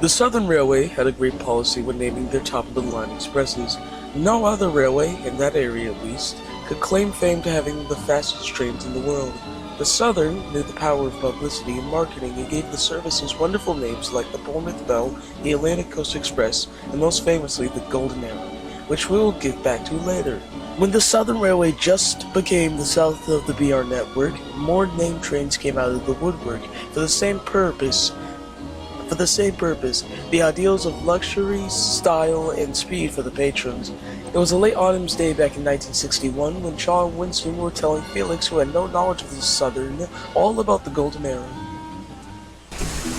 The Southern Railway had a great policy when naming their top-of-the-line expresses. No other railway, in that area at least, could claim fame to having the fastest trains in the world. The Southern knew the power of publicity and marketing and gave the services wonderful names like the Bournemouth Bell, the Atlantic Coast Express, and most famously the Golden Arrow, which we will get back to later. When the Southern Railway just became the south of the BR network, more named trains came out of the woodwork for the same purpose, the ideals of luxury, style, and speed for the patrons. It was a late autumn's day back in 1961 when Shaw and Winston were telling Felix, who had no knowledge of the Southern, all about the Golden Arrow.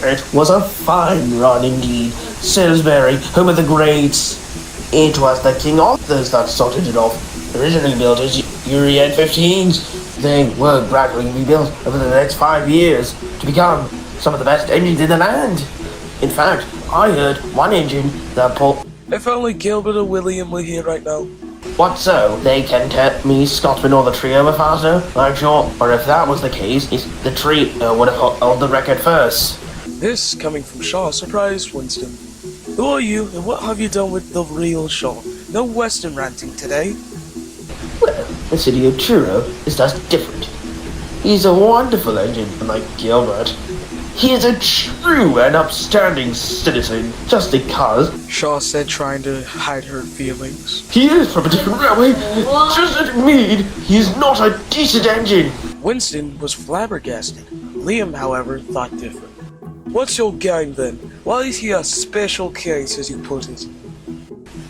It was a fine run indeed. Salisbury, home of the greats. It was the King Arthurs that started it off. Originally built as Uriad 15s, they were gradually rebuilt over the next 5 years to become some of the best engines in the land. In fact, I heard one engine that pulled... If only Gilbert or William were here right now. What so? They can tell me Scotsman or the trio were faster? I'm sure, or if that was the case, the trio would have held the record first. This, coming from Shaw, surprised Winston. Who are you, and what have you done with the real Shaw? No Western ranting today. Well, the city of Truro is just different. He's a wonderful engine, unlike Gilbert. He is a true and upstanding citizen, just because... Shaw said, trying to hide her feelings. He is from a different railway. Just admit he's not a decent engine. Winston was flabbergasted. Liam, however, thought different. What's your game then? Why is he a special case, as you put it?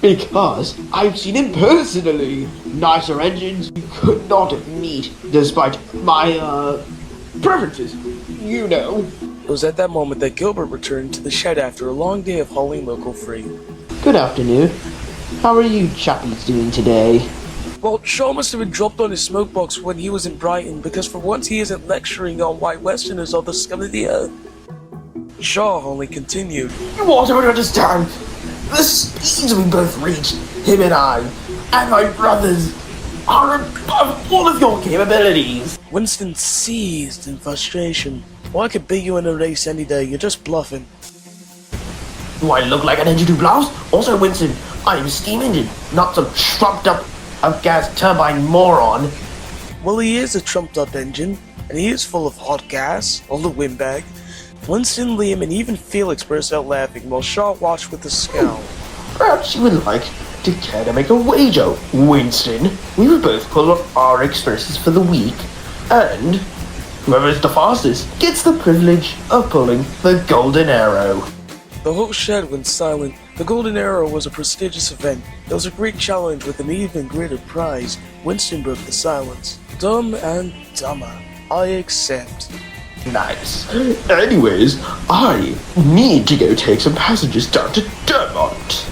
Because I've seen him personally. Nicer engines you could not meet, despite my, preferences. You know. It was at that moment that Gilbert returned to the shed after a long day of hauling local freight. Good afternoon. How are you chappies doing today? Well, Shaw must have been dropped on his smoke box when he was in Brighton, because for once he isn't lecturing on why Westerners are the scum of the earth. Shaw only continued. You all don't understand. The speeds we both reached, him and I, and my brothers, are above all of your capabilities. Winston seized in frustration. Well, I could beat you in a race any day, you're just bluffing. Do I look like an engine to blast? Also, Winston, I am a steam engine, not some trumped up gas turbine moron. Well, he is a trumped up engine, and he is full of hot gas, all the windbag. Winston, Liam, and even Felix burst out laughing while Shaw watched with a scowl. Perhaps you would like to care to make a wager, Winston. We would both pull our expresses for the week, and whoever is the fastest gets the privilege of pulling the Golden Arrow. The whole shed went silent. The Golden Arrow was a prestigious event. It was a great challenge with an even greater prize. Winston broke the silence. Dumb and dumber. I accept. Nice. Anyways, I need to go take some passengers down to Dermont.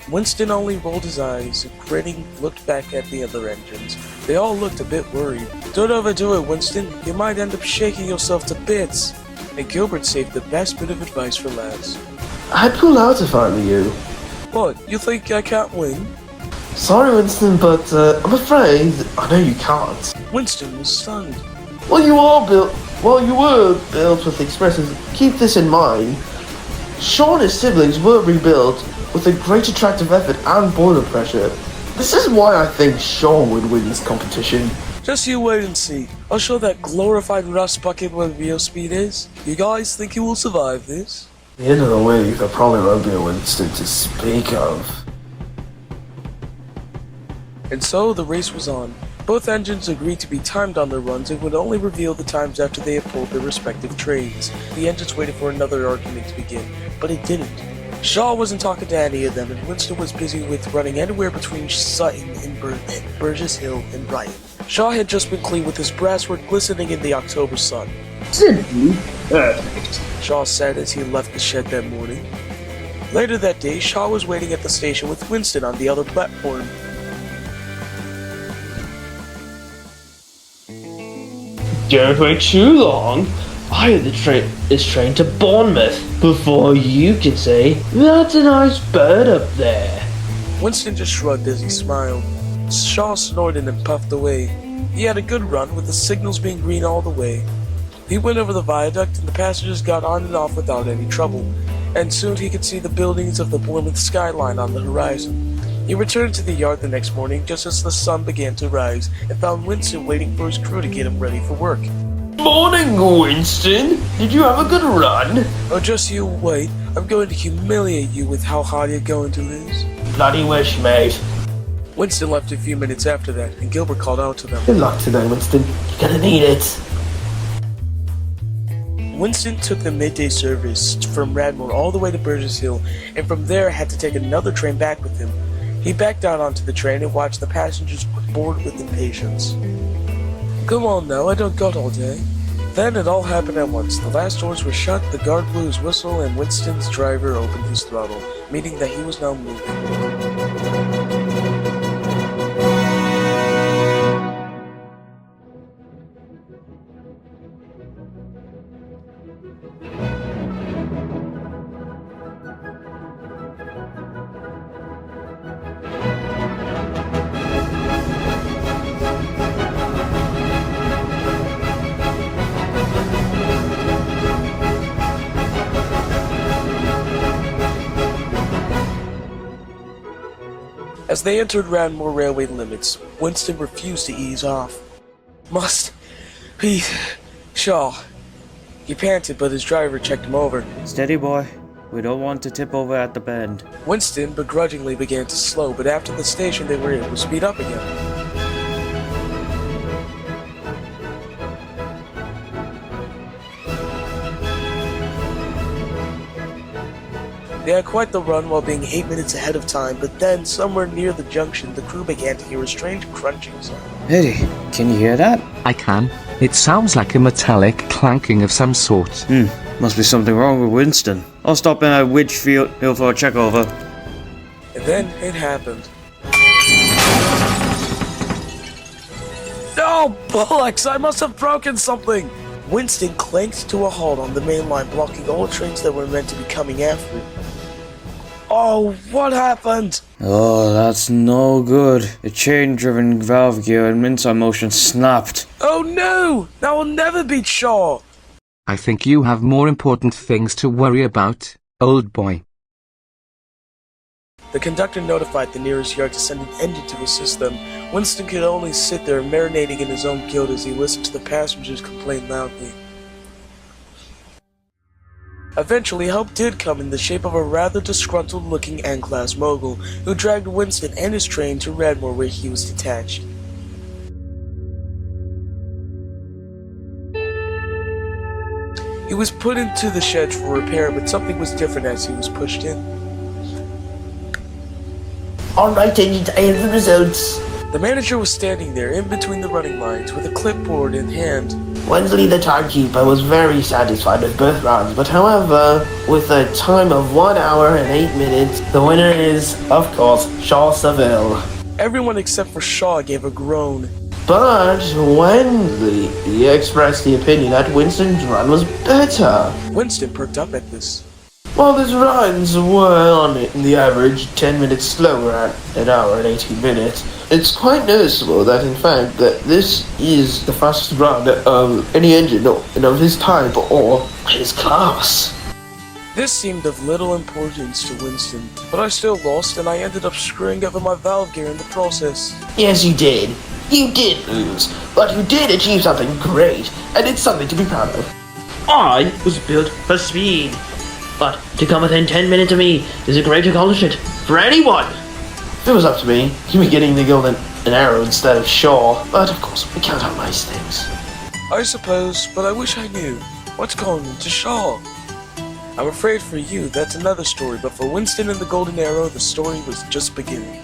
Winston only rolled his eyes and, grinning, looked back at the other engines. They all looked a bit worried. Don't overdo it, Winston. You might end up shaking yourself to bits. And Gilbert saved the best bit of advice for last. I'd pull out if I were you. What, you think I can't win? Sorry, Winston, but I'm afraid I know you can't. Winston was stunned. Well, you were built with expresses. Keep this in mind. Shaw and his siblings were rebuilt with a great attractive effort and boiler pressure. This is why I think Shaw would win this competition. Just you wait and see. I'll show that glorified rust bucket what real speed is. You guys think you will survive this? The end of the week, there probably won't be a Winston to speak of. And so the race was on. Both engines agreed to be timed on their runs and would only reveal the times after they had pulled their respective trains. The engines waited for another argument to begin, but it didn't. Shaw wasn't talking to any of them, and Winston was busy with running anywhere between Sutton and Burgess Hill and Brighton. Shaw had just been clean with his brasswork glistening in the October sun. Simply perfect. Shaw said as he left the shed that morning. Later that day, Shaw was waiting at the station with Winston on the other platform. Don't wait too long. I had this train to Bournemouth before you could say, that's a nice bird up there. Winston just shrugged as he smiled. Shaw snorted and puffed away. He had a good run, with the signals being green all the way. He went over the viaduct and the passengers got on and off without any trouble. and soon he could see the buildings of the Plymouth skyline on the horizon. He returned to the yard the next morning just as the sun began to rise, and found Winston waiting for his crew to get him ready for work. Morning, Winston. Did you have a good run? Oh, just you wait. I'm going to humiliate you with how hard you're going to lose. Bloody wish, mate. Winston left a few minutes after that, and Gilbert called out to them. Good luck today, Winston. You're gonna need it. Winston took the midday service from Radmoore all the way to Burgess Hill, and from there had to take another train back with him. He backed out onto the train and watched the passengers board with impatience. Come on now, I don't got all day. Then it all happened at once. The last doors were shut, the guard blew his whistle, and Winston's driver opened his throttle, meaning that he was now moving. As they entered Radmoore railway limits, Winston refused to ease off. Must be Shaw. He panted, but his driver checked him over. Steady, boy. We don't want to tip over at the bend. Winston begrudgingly began to slow, but after the station they were able to speed up again. They had quite the run while being 8 minutes ahead of time, but then, somewhere near the junction, the crew began to hear a strange crunching sound. Eddie, can you hear that? I can. It sounds like a metallic clanking of some sort. Must be something wrong with Winston. I'll stop in at Widgefield Hill for a check over. And then it happened. Oh, bollocks! I must have broken something! Winston clanked to a halt on the main line, blocking all trains that were meant to be coming after it. Oh, what happened? Oh, that's no good. The chain-driven valve gear and inside motion snapped. Oh no! That will never beat Shaw! I think you have more important things to worry about, old boy. The conductor notified the nearest yard to send an engine to assist them. Winston could only sit there marinating in his own guilt as he listened to the passengers complain loudly. Eventually, help did come in the shape of a rather disgruntled-looking N-class mogul, who dragged Winston and his train to Radmoore where he was detached. He was put into the shed for repair, but something was different as he was pushed in. Alright, agent, I have the results. The manager was standing there in between the running lines with a clipboard in hand. Wensley the timekeeper was very satisfied with both rounds, but however, with a time of 1 hour and 8 minutes, the winner is, of course, Shaw Seville. Everyone except for Shaw gave a groan. But Wensley expressed the opinion that Winston's run was better. Winston perked up at this. While his runs were on the average 10 minutes slower at an hour and 18 minutes, it's quite noticeable that in fact that this is the fastest run of any engine of his type or his class. This seemed of little importance to Winston, but I still lost and I ended up screwing up my valve gear in the process. Yes, you did. You did lose, but you did achieve something great, and it's something to be proud of. I was built for speed, but to come within 10 minutes of me is a great accomplishment for anyone. If it was up to me, you'd be getting the golden arrow instead of Shaw, but of course, we can't have nice things. I suppose, but I wish I knew. What's calling him to Shaw? I'm afraid for you, that's another story, but for Winston and the Golden Arrow, the story was just beginning.